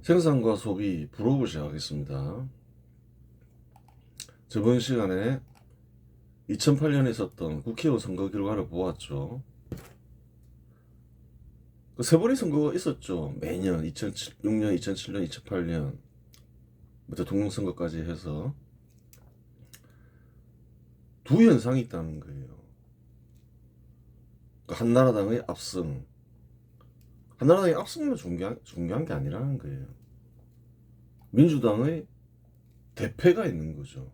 생산과 소비 부록을 시작하겠습니다. 저번 시간에 2008년에 있었던 국회의원 선거 결과를 보았죠. 세 번의 선거가 있었죠. 매년 2006년, 2007년, 2008년 대통령 선거까지 해서 두 현상이 있다는 거예요. 한나라당의 압승. 한나라당의 압승은 중요한 게 아니라는 거예요. 민주당의 대패가 있는 거죠.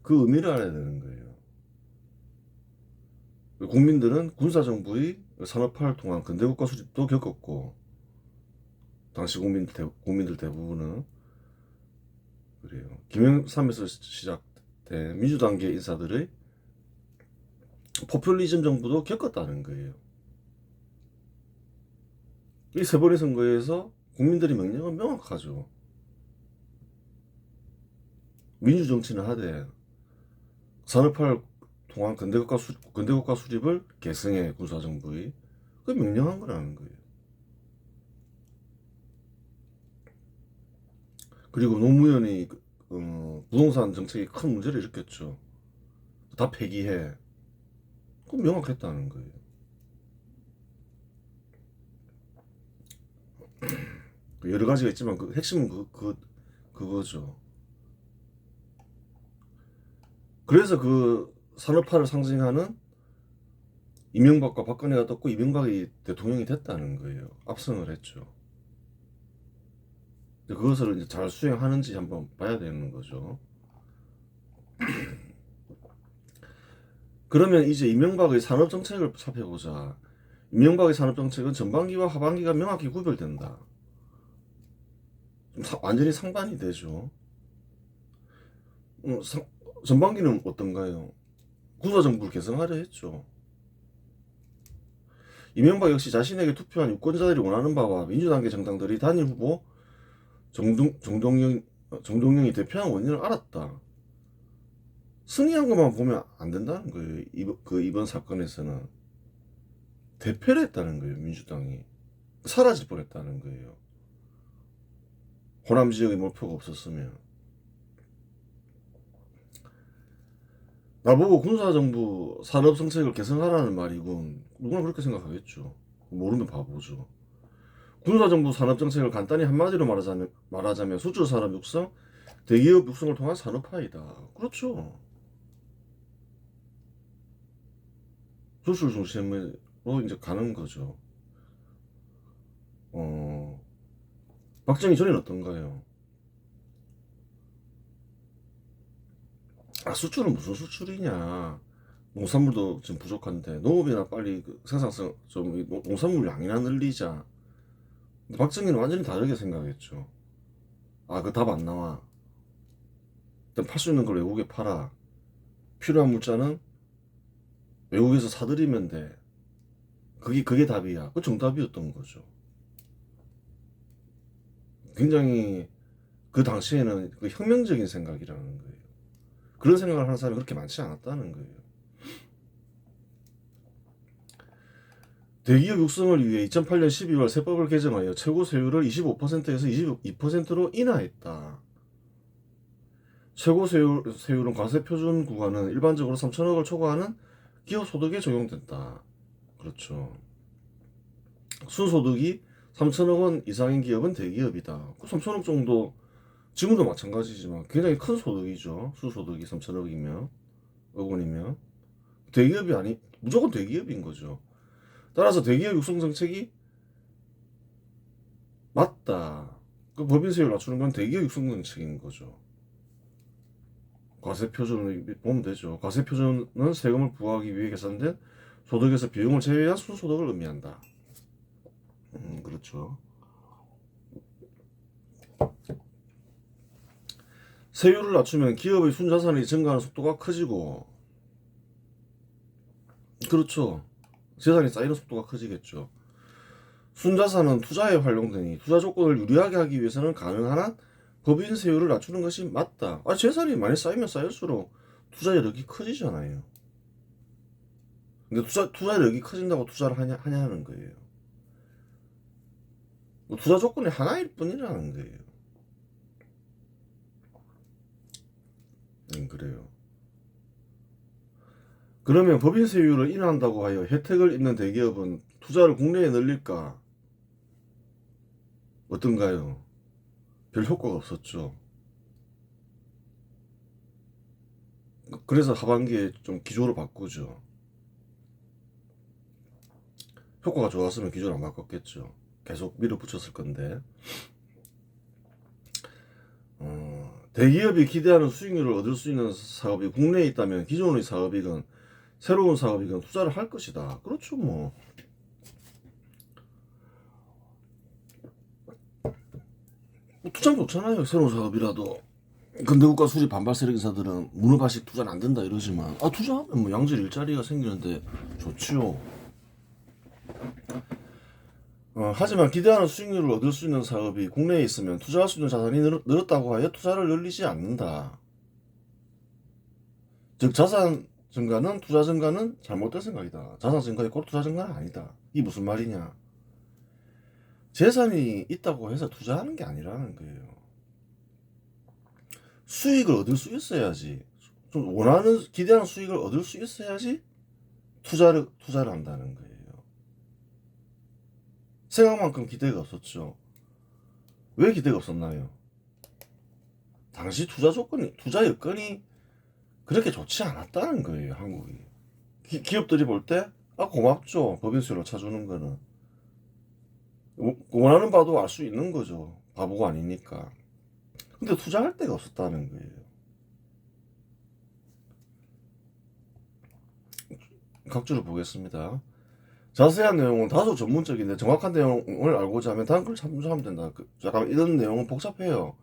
그 의미를 알아야 되는 거예요. 국민들은 군사정부의 산업화를 통한 근대국가 수립도 겪었고, 당시 국민들 대부분은 그래요. 김영삼에서 시작된 민주당계 인사들의 포퓰리즘 정부도 겪었다는 거예요. 이 세 번의 선거에서 국민들의 명령은 명확하죠. 민주정치는 하되 산업화를 통한 근대국가 수립을 계승해 군사정부의 그 명령한 거라는 거예요. 그리고 노무현이 부동산 정책이 큰 문제를 일으켰죠. 다 폐기해. 그건 명확했다는 거예요. 여러 가지가 있지만 그 핵심은 그거죠. 그래서 그 산업화를 상징하는 이명박과 박근혜가 떴고 이명박이 대통령이 됐다는 거예요. 압승을 했죠. 그것을 이제 잘 수행하는지 한번 봐야 되는 거죠. 그러면 이제 이명박의 산업정책을 살펴보자. 이명박의 산업정책은 전반기와 하반기가 명확히 구별된다. 완전히 상반이 되죠. 전반기는 어떤가요? 군사정부를 개성하려 했죠. 이명박 역시 자신에게 투표한 유권자들이 원하는 바와 민주당계 정당들이 단일 후보 정동영이 대표한 원인을 알았다. 승리한 것만 보면 안 된다는 거예요. 이번 사건에서는 대패를 했다는 거예요. 민주당이 사라질 뻔했다는 거예요. 호남 지역에 몰표가 없었으면. 나보고 군사정부 산업정책을 개선하라는 말이군. 누구나 그렇게 생각하겠죠. 모르면 바보죠. 군사정부 산업정책을 간단히 한마디로 말하자면 수출산업 육성, 대기업 육성을 통한 산업화이다. 그렇죠. 수출 중심으로 이제 가는 거죠. 박정희 전에는 어떤가요? 수출은 무슨 수출이냐? 농산물도 지금 부족한데 농업이나 빨리 그 생산성 좀 농산물 양이나 늘리자. 박정희는 완전히 다르게 생각했죠. 그 답 안 나와. 일단 팔 수 있는 걸 외국에 팔아. 필요한 물자는 외국에서 사들이면 돼. 그게 답이야. 그 정답이었던 거죠. 굉장히 그 당시에는 그 혁명적인 생각이라는 거예요. 그런 생각을 하는 사람이 그렇게 많지 않았다는 거예요. 대기업 육성을 위해 2008년 12월 세법을 개정하여 최고 세율을 25%에서 22%로 인하했다. 최고 세율은 과세 표준 구간은 일반적으로 3천억을 초과하는 기업 소득에 적용된다. 그렇죠. 순소득이 3천억 원 이상인 기업은 대기업이다. 3천억 정도 지금도 마찬가지지만 굉장히 큰 소득이죠. 순소득이 3천억이면 억 원이면 대기업이 무조건 대기업인 거죠. 따라서 대기업 육성 정책이 맞다. 그 법인세율 낮추는 건 대기업 육성 정책인 거죠. 과세 표준을 보면 되죠. 과세 표준은 세금을 부과하기 위해 계산된 소득에서 비용을 제외한 순소득을 의미한다. 그렇죠. 세율을 낮추면 기업의 순자산이 증가하는 속도가 커지고, 그렇죠. 재산이 쌓이는 속도가 커지겠죠. 순자산은 투자에 활용되니 투자 조건을 유리하게 하기 위해서는 가능한 한 법인 세율을 낮추는 것이 맞다. 재산이 많이 쌓이면 쌓일수록 투자 여력이 커지잖아요. 근데 투자 여력이 커진다고 투자를 하냐는 거예요. 뭐 투자 조건이 하나일 뿐이라는 거예요. 그래요. 그러면 법인세율을 인하한다고 하여 혜택을 입는 대기업은 투자를 국내에 늘릴까? 어떤가요? 별 효과가 없었죠. 그래서 하반기에 좀 기조를 바꾸죠. 효과가 좋았으면 기조를 안 바꿨겠죠. 계속 밀어붙였을 건데. 대기업이 기대하는 수익률을 얻을 수 있는 사업이 국내에 있다면 기존의 사업이건 새로운 사업이건 투자를 할 것이다. 그렇죠, 뭐. 투자는 좋잖아요. 새로운 사업이라도. 근대 국가 수립 반발 세력 인사들은 문어발식 투자는 안 된다 이러지만, 투자하면 뭐 양질 일자리가 생기는데 좋지요. 하지만 기대하는 수익률을 얻을 수 있는 사업이 국내에 있으면 투자할 수 있는 자산이 늘었다고 하여 투자를 늘리지 않는다. 즉 자산 증가는 투자 증가는 잘못된 생각이다. 자산 증가이 꼭 투자 증가는 아니다. 이게 무슨 말이냐? 재산이 있다고 해서 투자하는 게 아니라는 거예요. 수익을 얻을 수 있어야지. 좀 원하는 기대하는 수익을 얻을 수 있어야지 투자를 한다는 거예요. 생각만큼 기대가 없었죠. 왜 기대가 없었나요? 당시 투자 여건이 그렇게 좋지 않았다는 거예요, 한국이. 기업들이 볼 때, 고맙죠. 법인세로 쳐주는 거는. 원하는 바도 알 수 있는 거죠. 바보가 아니니까. 근데 투자할 데가 없었다는 거예요. 각주를 보겠습니다. 자세한 내용은 다소 전문적인데 정확한 내용을 알고자 하면 다음 걸 참조하면 된다. 잠깐 이런 내용은 복잡해요.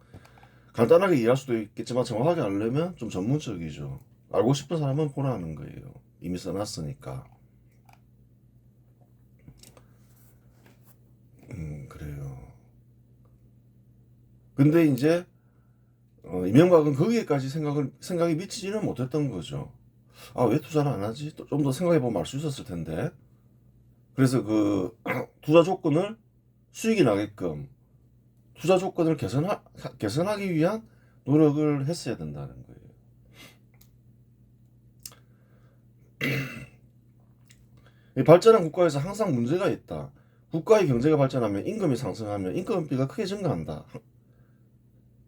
간단하게 이해할 수도 있겠지만 정확하게 알려면 좀 전문적이죠. 알고 싶은 사람은 보라는 거예요. 이미 써놨으니까. 그래요. 근데 이제 이명박은 거기에까지 생각이 미치지는 못했던 거죠. 왜 투자를 안 하지? 좀 더 생각해보면 알 수 있었을 텐데. 그래서 그 투자 조건을 수익이 나게끔 투자 조건을 개선하기 위한 노력을 했어야 된다는 거예요. 발전한 국가에서 항상 문제가 있다. 국가의 경제가 발전하면 임금이 상승하면 인건비가 크게 증가한다.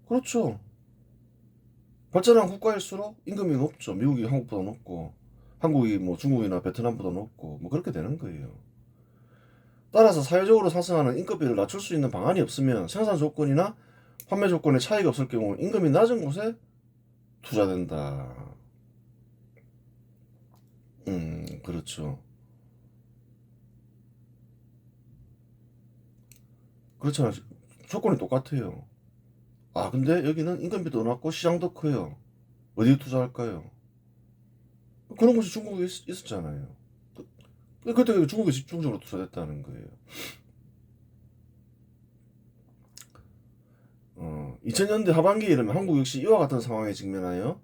그렇죠. 발전한 국가일수록 임금이 높죠. 미국이 한국보다 높고 한국이 뭐 중국이나 베트남보다 높고 뭐 그렇게 되는 거예요. 따라서 사회적으로 상승하는 인건비를 낮출 수 있는 방안이 없으면 생산 조건이나 판매 조건에 차이가 없을 경우 임금이 낮은 곳에 투자된다. 그렇죠. 그렇잖아요. 조건이 똑같아요. 근데 여기는 인건비도 낮고 시장도 커요. 어디에 투자할까요? 그런 곳이 중국에 있었잖아요. 그때 중국에 집중적으로 투자했다는 거예요. 2000년대 하반기에 이르면 한국 역시 이와 같은 상황에 직면하여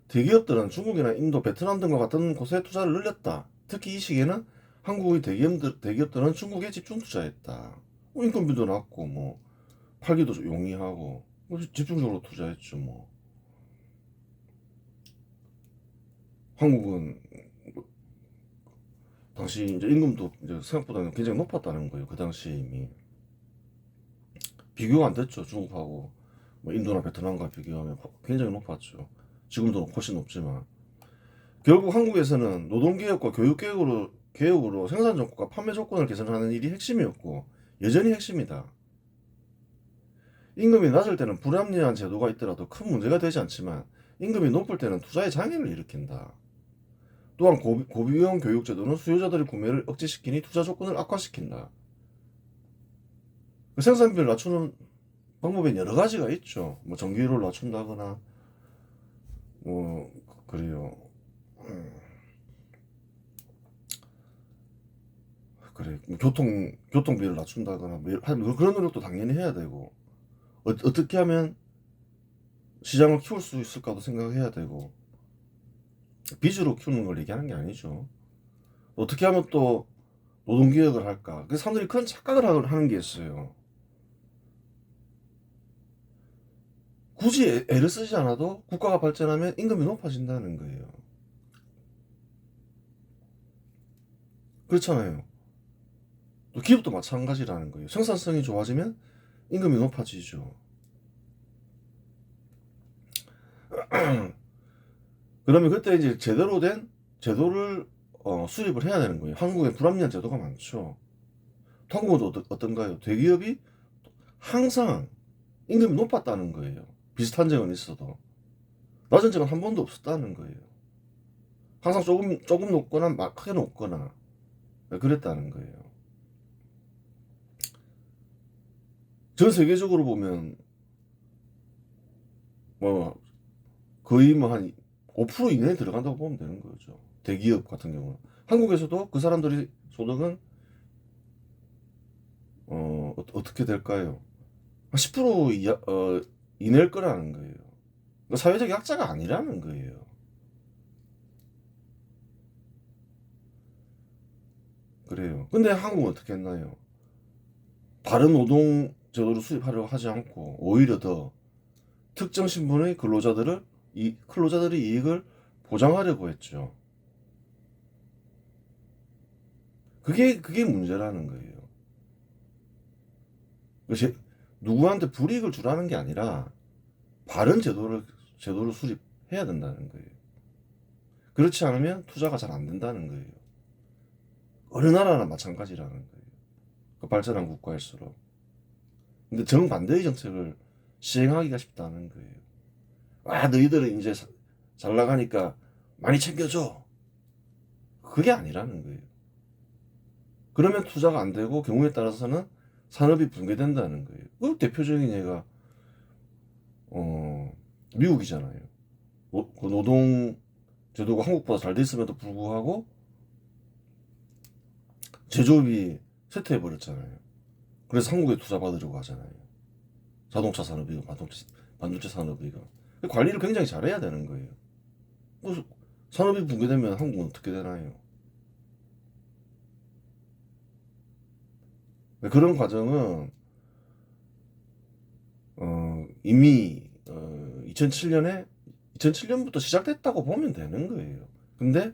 대기업들은 중국이나 인도, 베트남 등과 같은 곳에 투자를 늘렸다. 특히 이 시기에는 한국의 대기업들은 중국에 집중 투자했다. 인건비도 낮고 뭐 팔기도 용이하고 집중적으로 투자했죠 뭐. 한국은 당시 이제 임금도 이제 생각보다는 굉장히 높았다는 거예요. 그 당시에 이미 비교가 안 됐죠. 중국하고 뭐 인도나 베트남과 비교하면 굉장히 높았죠. 지금도 훨씬 높지만 결국 한국에서는 노동개혁과 교육개혁으로 생산 조건과 판매 조건을 개선하는 일이 핵심이었고 여전히 핵심이다. 임금이 낮을 때는 불합리한 제도가 있더라도 큰 문제가 되지 않지만 임금이 높을 때는 투자의 장애를 일으킨다. 또한 고비용 교육제도는 수요자들의 구매를 억제시키니 투자 조건을 악화시킨다. 생산비를 낮추는 방법엔 여러 가지가 있죠. 뭐 전기료를 낮춘다거나 뭐 그래요. 그래 교통비를 낮춘다거나 뭐 그런 노력도 당연히 해야 되고 어떻게 하면 시장을 키울 수 있을까도 생각해야 되고 빚으로 키우는 걸 얘기하는 게 아니죠. 어떻게 하면 또 노동개혁을 할까? 그 사람들이 그런 착각을 하는 게 있어요. 굳이 애를 쓰지 않아도 국가가 발전하면 임금이 높아진다는 거예요. 그렇잖아요. 또 기업도 마찬가지라는 거예요. 생산성이 좋아지면 임금이 높아지죠. 그러면 그때 이제 제대로 된 제도를 수립을 해야 되는 거예요. 한국에 불합리한 제도가 많죠. 한국은 어떤가요? 대기업이 항상 임금이 높았다는 거예요. 비슷한 적은 있어도 낮은 적은 한 번도 없었다는 거예요. 항상 조금 높거나 막 크게 높거나 그랬다는 거예요. 전 세계적으로 보면 뭐 거의 뭐 한 5% 이내에 들어간다고 보면 되는 거죠. 대기업 같은 경우는. 한국에서도 그 사람들이 소득은 어떻게 될까요? 한 10% 이내일 거라는 거예요. 그러니까 사회적 약자가 아니라는 거예요. 그래요. 근데 한국은 어떻게 했나요? 바른 노동 제도를 수립하려고 하지 않고 오히려 더 특정 신분의 근로자들의 이익을 보장하려고 했죠. 그게 문제라는 거예요. 누구한테 불이익을 주라는 게 아니라 바른 제도를 수립해야 된다는 거예요. 그렇지 않으면 투자가 잘 안 된다는 거예요. 어느 나라나 마찬가지라는 거예요. 그 발전한 국가일수록. 근데 정반대의 정책을 시행하기가 쉽다는 거예요. 너희들은 이제 잘 나가니까 많이 챙겨줘. 그게 아니라는 거예요. 그러면 투자가 안 되고 경우에 따라서는 산업이 붕괴된다는 거예요. 그 대표적인 예가 미국이잖아요. 그 노동 제도가 한국보다 잘 돼 있음에도 불구하고 제조업이 쇠퇴해 버렸잖아요. 그래서 한국에 투자 받으려고 하잖아요. 자동차 산업이고 반도체 산업이고 관리를 굉장히 잘해야 되는 거예요. 산업이 붕괴되면 한국은 어떻게 되나요? 그런 과정은 이미 2007년부터 시작됐다고 보면 되는 거예요. 근데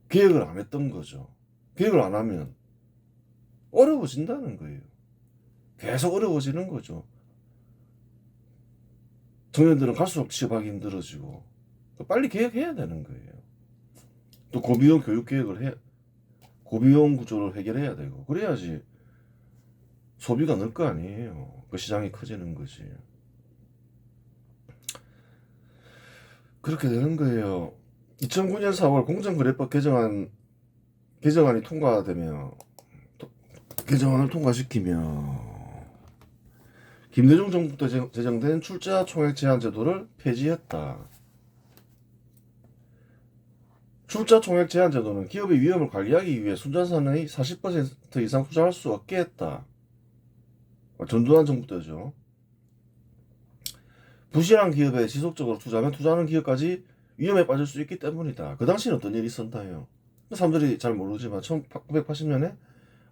계획을 안 했던 거죠. 계획을 안 하면 어려워진다는 거예요. 계속 어려워지는 거죠. 청년들은 갈수록 취업하기 힘들어지고 빨리 계획해야 되는 거예요. 또 고비용 교육 계획을 고비용 구조를 해결해야 되고 그래야지 소비가 늘 거 아니에요. 그 시장이 커지는 거지. 그렇게 되는 거예요. 2009년 4월 공정거래법 개정안이 통과되며 개정안을 통과시키며 김대중 정부 때 제정된 출자 총액 제한 제도를 폐지했다. 출자 총액 제한 제도는 기업의 위험을 관리하기 위해 순자산의 40% 이상 투자할 수 없게 했다. 전두환 정부 때죠. 부실한 기업에 지속적으로 투자하면 투자하는 기업까지 위험에 빠질 수 있기 때문이다. 그 당시는 어떤 일이 있었나요? 사람들이 잘 모르지만 1980년에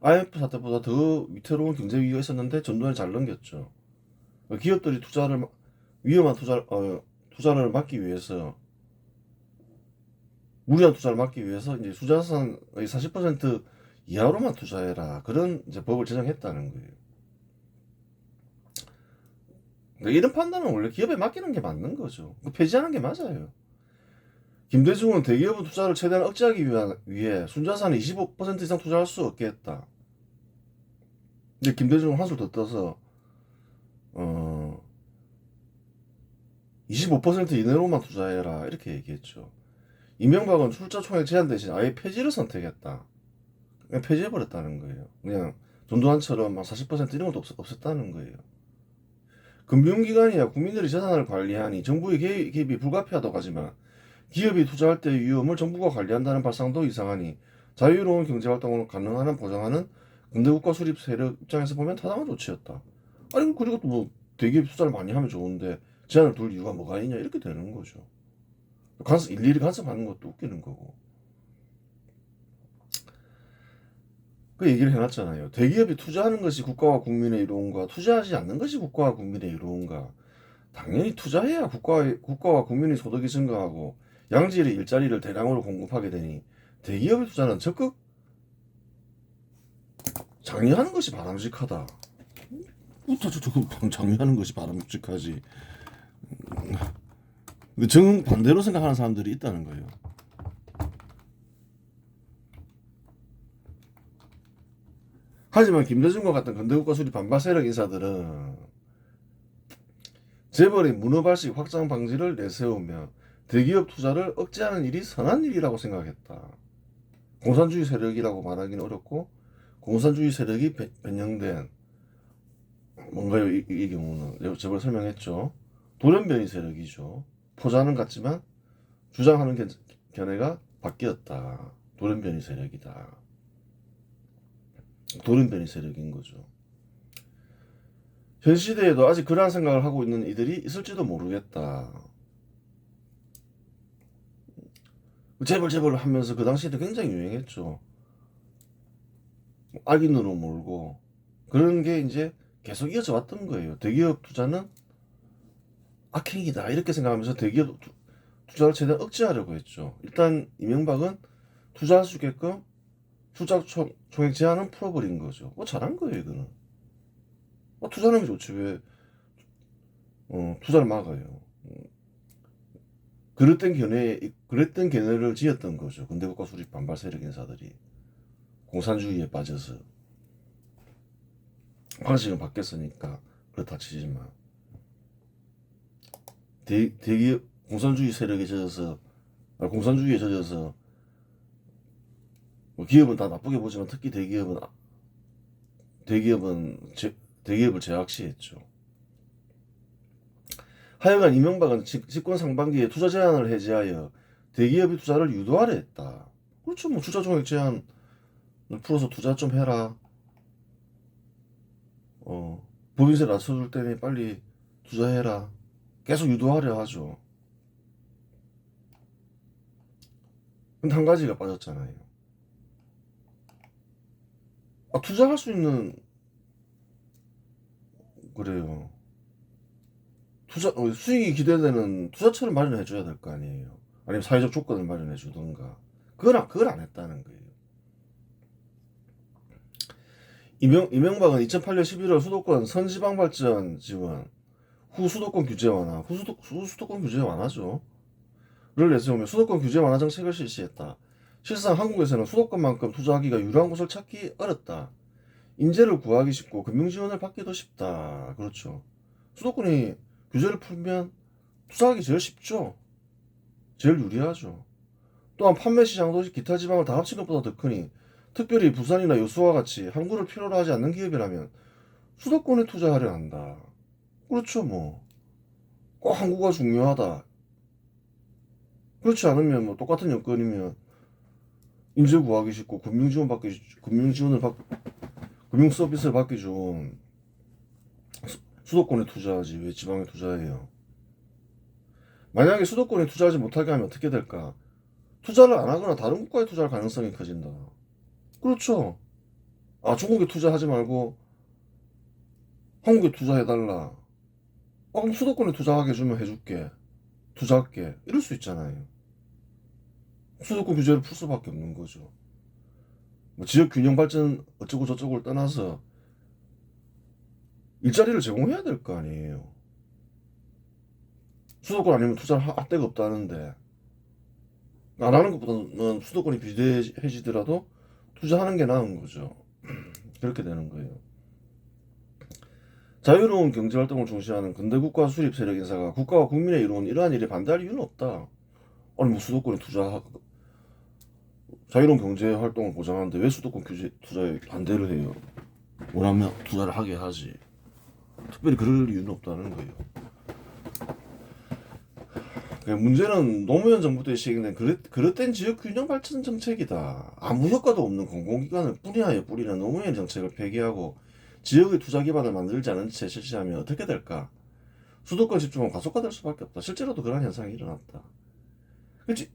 IMF 사태보다 더 위태로운 경제 위기가 있었는데 전두환이 잘 넘겼죠. 기업들이 위험한 투자를 막기 위해서 무리한 투자를 막기 위해서 이제 순자산의 40% 이하로만 투자해라. 그런 이제 법을 제정했다는 거예요. 그러니까 이런 판단은 원래 기업에 맡기는 게 맞는 거죠. 폐지하는 게 맞아요. 김대중은 대기업의 투자를 최대한 억제하기 위해 순자산의 25% 이상 투자할 수 없게 했다. 근데 김대중은 한술 더 떠서 25% 이내로만 투자해라 이렇게 얘기했죠. 이명박은 출자 총액 제한 대신 아예 폐지를 선택했다. 그냥 폐지해버렸다는 거예요. 그냥 전두환처럼 막 40% 이런 것도 없었다는 거예요. 금융기관이야 국민들의 재산을 관리하니 정부의 개입이 불가피하다고 하지만 기업이 투자할 때의 위험을 정부가 관리한다는 발상도 이상하니 자유로운 경제활동을 가능한 보장하는 근대국가 수립 세력 입장에서 보면 타당한 조치였다. 아니 그리고 또 뭐 대기업 투자를 많이 하면 좋은데 제한을 둘 이유가 뭐가 있냐 이렇게 되는 거죠. 일일이 간섭하는 것도 웃기는 거고. 그 얘기를 해놨잖아요. 대기업이 투자하는 것이 국가와 국민의 이로운가, 투자하지 않는 것이 국가와 국민의 이로운가. 당연히 투자해야 국가와 국민의 소득이 증가하고 양질의 일자리를 대량으로 공급하게 되니 대기업의 투자는 적극 장려하는 것이 바람직하다. 장려하는 것이 바람직하지. 정반대로 생각하는 사람들이 있다는 거예요. 하지만 김대중과 같은 근대국가 수립 반발 세력 인사들은 재벌의 문어발식 확장 방지를 내세우며 대기업 투자를 억제하는 일이 선한 일이라고 생각했다. 공산주의 세력이라고 말하기는 어렵고 공산주의 세력이 변형된 뭔가요? 이 경우는 저번에 설명했죠. 돌연변이 세력이죠. 포자는 같지만 주장하는 견해가 바뀌었다. 돌연변이 세력이다. 돌연변이 세력인 거죠. 현 시대에도 아직 그러한 생각을 하고 있는 이들이 있을지도 모르겠다. 재벌 하면서 그 당시에도 굉장히 유행했죠. 악인으로 몰고 그런 게 이제 계속 이어져 왔던 거예요. 대기업 투자는 악행이다 이렇게 생각하면서 대기업 투자를 최대한 억제하려고 했죠. 일단 이명박은 투자할 수 있게끔 투자 총액 제한은 풀어버린 거죠. 잘한 거예요 이거는. 투자하는 게 좋지 왜 투자를 막아요. 그랬던 견해를 지었던 거죠. 근대국가 수립 반발 세력 인사들이 공산주의에 빠져서 방식은 바뀌었으니까 그렇다 치지만 대기업 공산주의에 젖어서 뭐 기업은 다 나쁘게 보지만 특히 대기업을 제약시했죠. 하여간 이명박은 집권 상반기에 투자 제한을 해제하여 대기업의 투자를 유도하려 했다. 그렇죠. 뭐 투자 종액 제한을 풀어서 투자 좀 해라. 법인세 낮춰줄 때니 빨리 투자해라. 계속 유도하려 하죠. 근데 한 가지가 빠졌잖아요. 투자할 수 있는 그래요. 수익이 기대되는 투자처를 마련해 줘야 될 거 아니에요. 아니면 사회적 조건을 마련해 주던가. 그걸 안 했다는 거예요. 이명박은 2008년 11월 수도권 선지방발전 지원 후 수도권 규제 완화 수도권 규제 완화죠. 를 내세우며 수도권 규제 완화 정책을 실시했다. 실상 한국에서는 수도권만큼 투자하기가 유리한 곳을 찾기 어렵다. 인재를 구하기 쉽고 금융지원을 받기도 쉽다. 그렇죠. 수도권이 규제를 풀면 투자하기 제일 쉽죠. 제일 유리하죠. 또한 판매 시장도 기타 지방을 다 합친 것보다 더 크니 특별히 부산이나 여수와 같이 항구를 필요로 하지 않는 기업이라면 수도권에 투자하려 한다. 그렇죠. 뭐 꼭 항구가 중요하다. 그렇지 않으면 뭐 똑같은 여건이면 인재 구하기 쉽고 금융 서비스를 받기 좋은 수도권에 투자하지 왜 지방에 투자해요? 만약에 수도권에 투자하지 못하게 하면 어떻게 될까? 투자를 안 하거나 다른 국가에 투자할 가능성이 커진다. 그렇죠. 중국에 투자하지 말고 한국에 투자해달라. 그럼 수도권에 투자하게 해주면 해줄게. 투자할게. 이럴 수 있잖아요. 수도권 규제를 풀 수밖에 없는 거죠. 뭐 지역 균형 발전 어쩌고 저쩌고를 떠나서 일자리를 제공해야 될 거 아니에요. 수도권 아니면 투자를 할 데가 없다는데 안 하는 것보다는 수도권이 비대해지더라도 투자하는 게 나은 거죠. 그렇게 되는 거예요. 자유로운 경제활동을 중시하는 근대국가 수립 세력 인사가 국가와 국민의 이루는 이러한 일에 반대할 이유는 없다. 아니 뭐 수도권에 자유로운 경제활동을 보장하는데 왜 수도권 투자에 반대를 해요? 원하면 투자를 하게 하지. 특별히 그럴 이유는 없다는 거예요. 문제는 노무현 정부 때 시행된 그릇된 지역균형 발전 정책이다. 아무 효과도 없는 공공기관을 뿌리는 노무현 정책을 폐기하고 지역의 투자 기반을 만들지 않은 채 실시하면 어떻게 될까? 수도권 집중은 과속화될 수밖에 없다. 실제로도 그런 현상이 일어났다. 그렇지.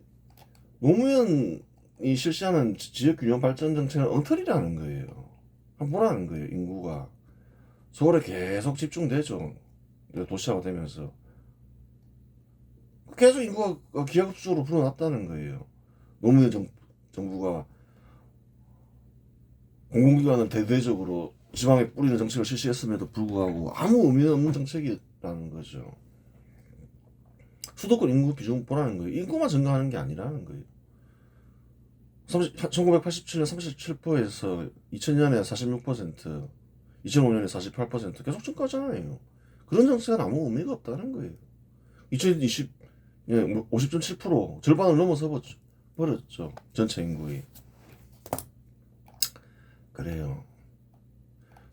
노무현 정부이 실시하는 지역균형 발전 정책은 엉터리라는 거예요. 한번 보라는 거예요. 인구가 서울에 계속 집중되죠. 도시화가 되면서 계속 인구가 기하급수적으로 불어났다는 거예요. 노무현 정부가 공공기관을 대대적으로 지방에 뿌리는 정책을 실시했음에도 불구하고 아무 의미 없는 정책이라는 거죠. 수도권 인구 비중 보라는 거예요. 인구만 증가하는 게 아니라는 거예요. 1987년 37%에서 2000년에 46%, 2005년에 48% 계속 증가하잖아요. 그런 정책은 아무 의미가 없다는 거예요. 2020, 50.7% 절반을 넘어서 버렸죠. 전체 인구의. 그래요.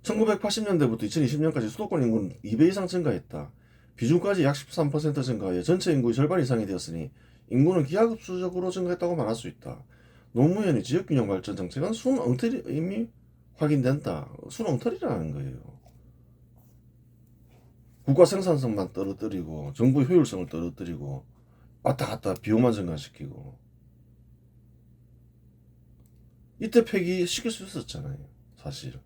1980년대부터 2020년까지 수도권 인구는 2배 이상 증가했다. 비중까지 약 13% 증가해 전체 인구의 절반 이상이 되었으니 인구는 기하급수적으로 증가했다고 말할 수 있다. 노무현의 지역균형 발전 정책은 순 엉터리 이미 확인된다. 순 엉터리라는 거예요. 국가 생산성만 떨어뜨리고 정부의 효율성을 떨어뜨리고 왔다 갔다 비용만 증가시키고 이때 폐기시킬 수 있었잖아요. 사실은.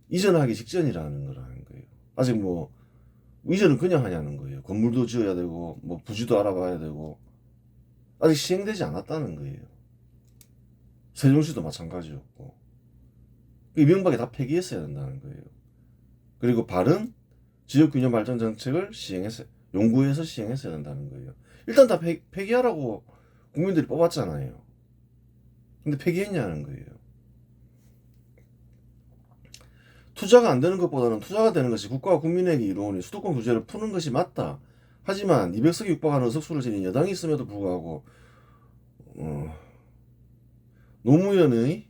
이전하기 직전이라는 거라는 거예요. 아직 뭐 이전은 그냥 하냐는 거예요. 건물도 지어야 되고 뭐 부지도 알아봐야 되고 아직 시행되지 않았다는 거예요. 세종시도 마찬가지였고 이명박이 다 폐기했어야 된다는 거예요. 그리고 바른 지역균형 발전 정책을 연구해서 시행했어야 된다는 거예요. 일단 다 폐기하라고 국민들이 뽑았잖아요. 근데 폐기했냐는 거예요. 투자가 안 되는 것보다는 투자가 되는 것이 국가와 국민에게 이루어오니 수도권 규제를 푸는 것이 맞다. 하지만 200석이 육박하는 의석수를 지닌 여당이 있음에도 불구하고 노무현의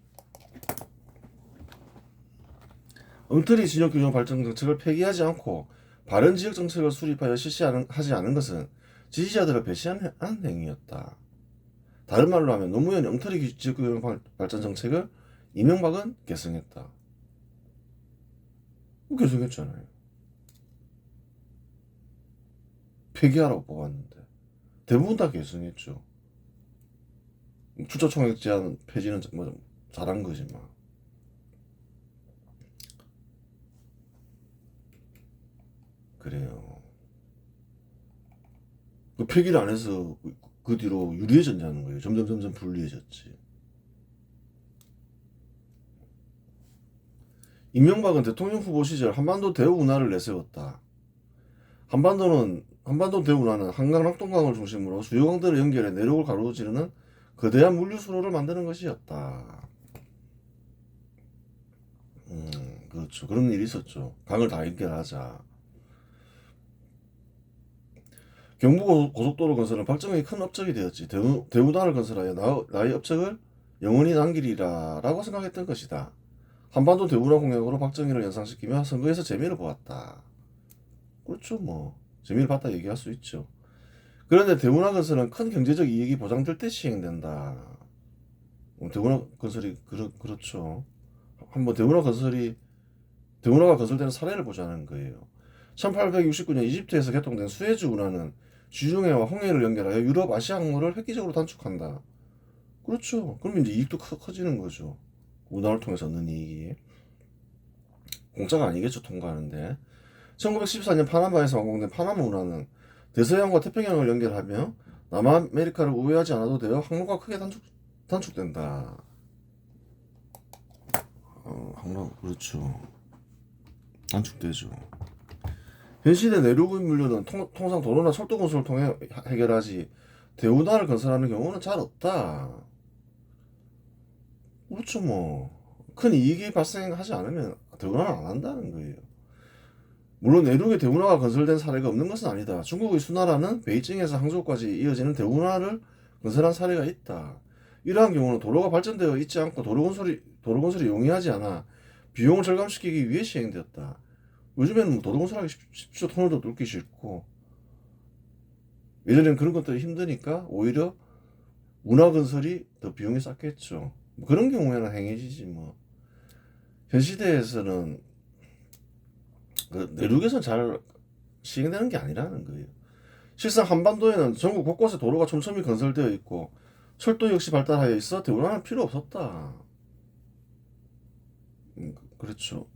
엉터리 진역균형 발전 정책을 폐기하지 않고 바른 지역 정책을 수립하여 실시하지 않은 것은 지지자들을 배신하는 행위였다. 다른 말로 하면 노무현이 엉터리 지역균형 발전 정책을 이명박은 계승했다. 계승했잖아요. 폐기하라고 뽑았는데 대부분 다 계승했죠. 출처총액 제한 폐지는 뭐 잘한 거지만 그래요. 그 폐기를 안 해서 그 뒤로 유리해졌냐는 거예요. 점점 불리해졌지. 이명박은 대통령 후보 시절 한반도 대운하를 내세웠다. 한반도 대운하는 한강 낙동강을 중심으로 주요 강들을 연결해 내륙을 가로지르는 거대한 물류 수로를 만드는 것이었다. 그렇죠. 그런 일이 있었죠. 강을 다 연결하자. 경부고속도로 건설은 박정희의 큰 업적이 되었지. 대운하를 건설하여 나의 업적을 영원히 남기리라 라고 생각했던 것이다. 한반도 대운하 공약으로 박정희를 연상시키며 선거에서 재미를 보았다. 그렇죠. 뭐 재미를 봤다 얘기할 수 있죠. 그런데 대운하 건설은 큰 경제적 이익이 보장될 때 시행된다. 대운하 건설이 그렇죠. 한번 대운하가 건설되는 사례를 보자는 거예요. 1869년 이집트에서 개통된 수에즈 운하는 지중해와 홍해를 연결하여 유럽, 아시아 항로를 획기적으로 단축한다. 그렇죠. 그럼 이제 이익도 커지는 거죠. 운하를 통해서 얻는 이익이. 공짜가 아니겠죠, 통과하는데. 1914년 파나마에서 완공된 파나마 운하는 대서양과 태평양을 연결하며 남아메리카를 우회하지 않아도 되어 항로가 크게 단축된다. 항로 그렇죠. 단축되죠. 현 시대 내륙의 물류는 통상 도로나 철도 건설을 통해 해결하지 대운하를 건설하는 경우는 잘 없다. 그렇죠. 뭐 큰 이익이 발생하지 않으면 대운하는 안 한다는 거예요. 물론 내륙에 대운하가 건설된 사례가 없는 것은 아니다. 중국의 수나라는 베이징에서 항저우까지 이어지는 대운하를 건설한 사례가 있다. 이러한 경우는 도로가 발전되어 있지 않고 도로 건설이 용이하지 않아 비용을 절감시키기 위해 시행되었다. 요즘에는 뭐 도로 건설하기 쉽죠. 터널도 뚫기 쉽고. 예전에는 그런 것들이 힘드니까 오히려 운하 건설이 더 비용이 쌌겠죠. 뭐 그런 경우에는 행해지지 뭐. 현 시대에서는 그 내륙에서 잘 시행되는 게 아니라는 거예요. 실상 한반도에는 전국 곳곳에 도로가 촘촘히 건설되어 있고 철도 역시 발달하여 있어 대운하는 필요 없었다. 그렇죠.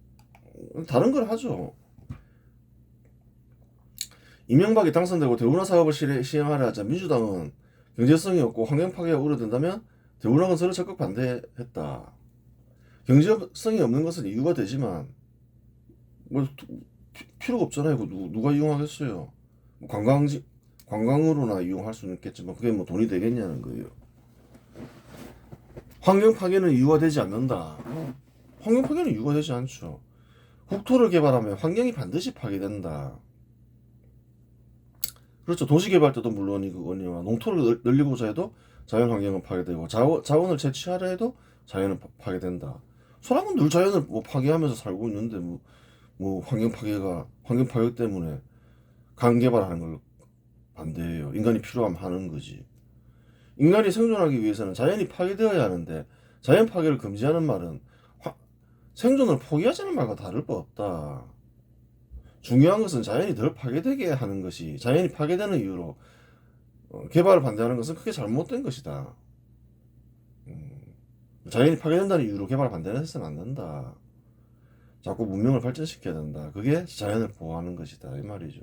다른 걸 하죠. 이명박이 당선되고 대운하 사업을 시행하려 하자 민주당은 경제성이 없고 환경 파괴가 우려된다면 대운하 건설을 적극 반대했다. 경제성이 없는 것은 이유가 되지만 뭐 필요가 없잖아요. 누가 이용하겠어요. 관광으로나 이용할 수는 있겠지만 그게 뭐 돈이 되겠냐는 거예요. 환경 파괴는 이유가 되지 않는다. 환경 파괴는 이유가 되지 않죠. 국토를 개발하면 환경이 반드시 파괴된다. 그렇죠. 도시 개발 때도 물론이거니와 농토를 늘리고자 해도 자연 환경은 파괴되고 자원을 채취하려 해도 자연은 파괴된다. 사람은 늘 자연을 뭐 파괴하면서 살고 있는데 뭐 환경 파괴 때문에 강 개발하는 걸 반대해요. 인간이 필요하면 하는 거지. 인간이 생존하기 위해서는 자연이 파괴되어야 하는데 자연 파괴를 금지하는 말은 생존을 포기하자는 말과 다를 바 없다. 중요한 것은 자연이 덜 파괴되게 하는 것이 자연이 파괴되는 이유로 개발을 반대하는 것은 크게 잘못된 것이다. 자연이 파괴된다는 이유로 개발을 반대해서는 안 된다. 자꾸 문명을 발전시켜야 된다. 그게 자연을 보호하는 것이다. 이 말이죠.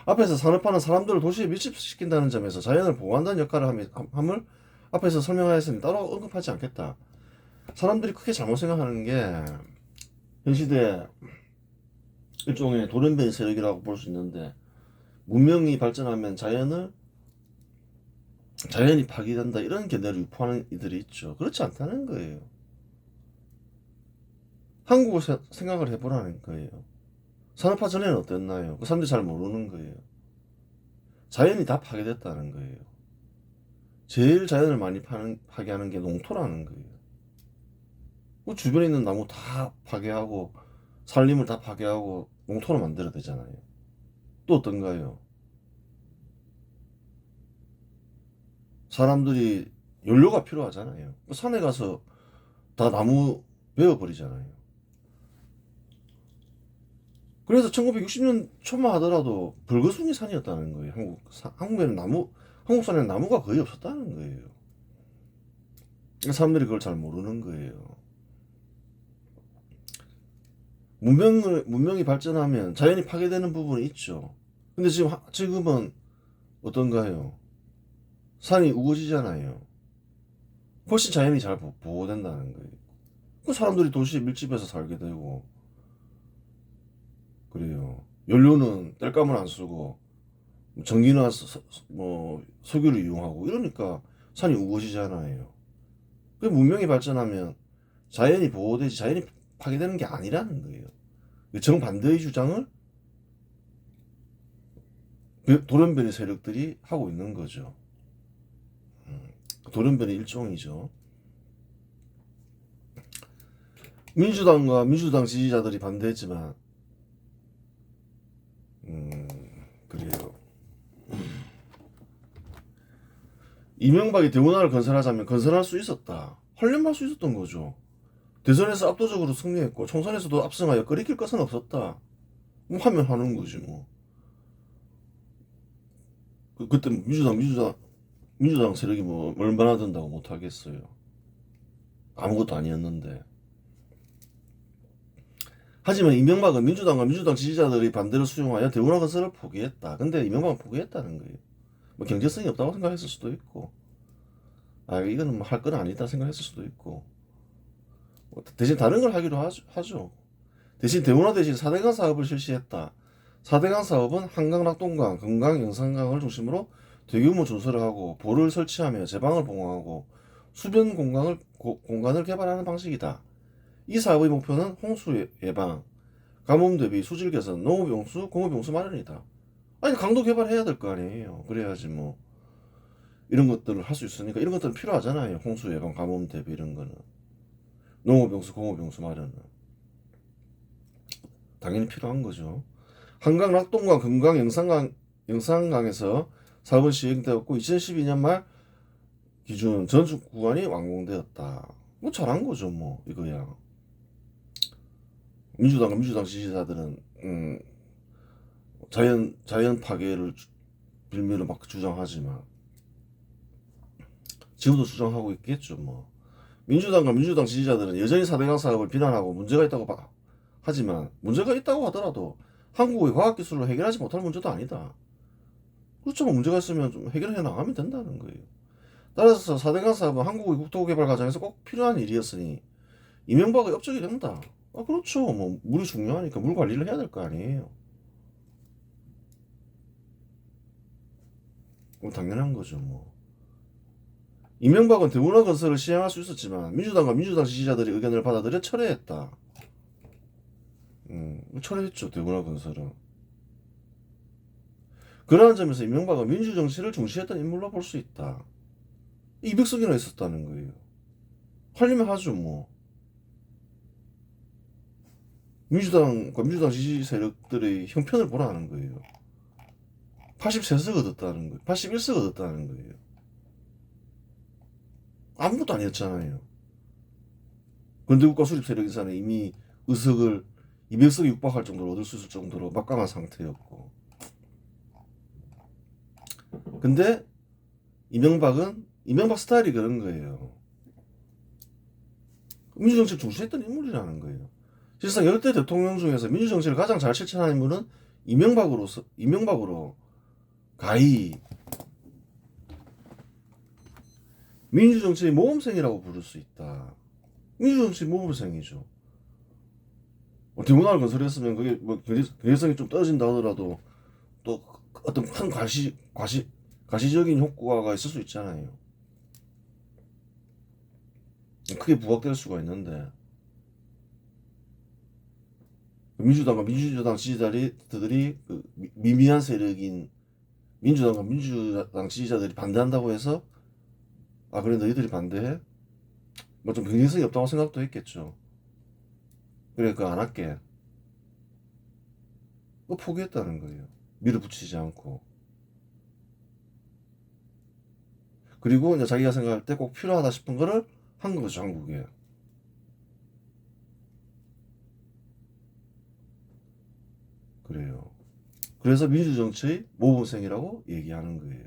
앞에서 산업화는 사람들을 도시에 밀집시킨다는 점에서 자연을 보호한다는 역할을 함을 앞에서 설명하였으니 따로 언급하지 않겠다. 사람들이 크게 잘못 생각하는 게 현 시대 일종의 돌연변이 세력이라고 볼 수 있는데 문명이 발전하면 자연이 파괴된다 이런 견해를 유포하는 이들이 있죠. 그렇지 않다는 거예요. 한국을 생각을 해보라는 거예요. 산업화 전에는 어땠나요? 그 사람들이 잘 모르는 거예요. 자연이 다 파괴됐다는 거예요. 제일 자연을 많이 파괴하는 게 농토라는 거예요. 그 주변에 있는 나무 다 파괴하고 산림을 다 파괴하고 농토로 만들어야 되잖아요. 또 어떤가요? 사람들이 연료가 필요하잖아요. 산에 가서 다 나무 베어버리잖아요. 그래서 1960년 초만 하더라도 불거숭이 산이었다는 거예요. 한국 산에는 나무가 거의 없었다는 거예요. 사람들이 그걸 잘 모르는 거예요. 문명이 발전하면 자연이 파괴되는 부분이 있죠. 근데 지금은 어떤가요? 산이 우거지잖아요. 훨씬 자연이 잘 보호된다는 거예요. 그 사람들이 도시에 밀집해서 살게 되고, 그래요. 연료는 땔감을 안 쓰고, 전기나 석유를 이용하고, 이러니까 산이 우거지잖아요. 그 문명이 발전하면 자연이 보호되지, 자연이 파괴되는 게 아니라는 거예요. 정반대의 주장을 돌연변이 세력들이 하고 있는 거죠. 돌연변이 일종이죠. 민주당과 민주당 지지자들이 반대했지만 그래요. 이명박이 대운하를 건설하자면 건설할 수 있었다. 하려면 할 수 있었던 거죠. 대선에서 압도적으로 승리했고 총선에서도 압승하여 끓이킬 것은 없었다. 뭐 하면 하는 거지 뭐. 그때 민주당 세력이 뭐 얼마나 된다고 못 하겠어요. 아무것도 아니었는데. 하지만 이명박은 민주당과 민주당 지지자들이 반대를 수용하여 대운하 건설을 포기했다. 근데 이명박은 포기했다는 거예요. 뭐 경제성이 없다고 생각했을 수도 있고, 이거는 뭐 할 건 아니다 생각했을 수도 있고, 대신 다른 걸 하기로 하죠. 대신 대운하 대신 4대강 사업을 실시했다. 4대강 사업은 한강 낙동강, 금강, 영산강을 중심으로 대규모 준설을 하고 보를 설치하며 제방을 봉합하고 수변 공간을 개발하는 방식이다. 이 사업의 목표는 홍수 예방, 가뭄 대비 수질 개선, 농업용수, 공업용수 마련이다. 아니 강도 개발해야 될 거 아니에요. 그래야지 뭐 이런 것들을 할 수 있으니까 이런 것들은 필요하잖아요. 홍수 예방, 가뭄 대비 이런 거는. 농업용수, 공업용수 마련은 당연히 필요한 거죠. 한강 낙동강, 금강, 영산강에서 사업은 시행되었고 2012년 말 기준 전축 구간이 완공되었다. 뭐 잘한 거죠 뭐 이거야. 민주당 지지자들은 자연 파괴를 빌미로 막 주장하지만 지금도 주장하고 있겠죠. 뭐 민주당과 민주당 지지자들은 여전히 4대강 사업을 비난하고 문제가 있다고 하지만 문제가 있다고 하더라도 한국의 과학기술로 해결하지 못할 문제도 아니다. 그렇죠. 뭐 문제가 있으면 좀 해결해 나가면 된다는 거예요. 따라서 4대강 사업은 한국의 국토개발 과정에서 꼭 필요한 일이었으니 이명박의 업적이 된다. 아 그렇죠. 뭐 물이 중요하니까 물 관리를 해야 될 거 아니에요. 뭐 당연한 거죠. 뭐 이명박은 대문화 건설을 시행할 수 있었지만 민주당과 민주당 지지자들의 의견을 받아들여 철회했다. 철회했죠. 대문화 건설은. 그러한 점에서 이명박은 민주정치를 중시했던 인물로 볼 수 있다. 200석이나 있었다는 거예요. 하려면 하죠 뭐. 민주당과 민주당 지지 세력들의 형편을 보라는 거예요. 83석 얻었다는 거예요. 81석 얻었다는 거예요. 아무것도 아니었잖아요. 근대국가 수립 세력에서는 이미 의석을 200석이 육박할 정도로 얻을 수 있을 정도로 막강한 상태였고. 근데 이명박 스타일이 그런 거예요. 민주정치를 중시했던 인물이라는 거예요. 실상 역대 대통령 중에서 민주정치를 가장 잘 실천한 인물은 이명박으로 가히 민주정치의 모범생이라고 부를 수 있다. 민주정치 모범생이죠. 대문화를 건설했으면 그게 뭐 경제성이 좀 떨어진다 하더라도 또 어떤 큰 가시적인 효과가 있을 수 있잖아요. 크게 부각될 수가 있는데 민주당과 민주당 지지자들이 그 미미한 세력인 민주당과 민주당 지지자들이 반대한다고 해서 아 그래 너희들이 반대해? 뭐 좀 경쟁성이 없다고 생각도 했겠죠. 그래 그거 안 할게. 그거 포기했다는 거예요. 밀어붙이지 않고. 그리고 이제 자기가 생각할 때 꼭 필요하다 싶은 거를 한 거죠 한국에. 그래요. 그래서 민주정치의 모범생이라고 얘기하는 거예요.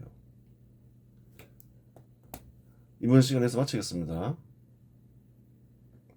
이번 시간에서 마치겠습니다.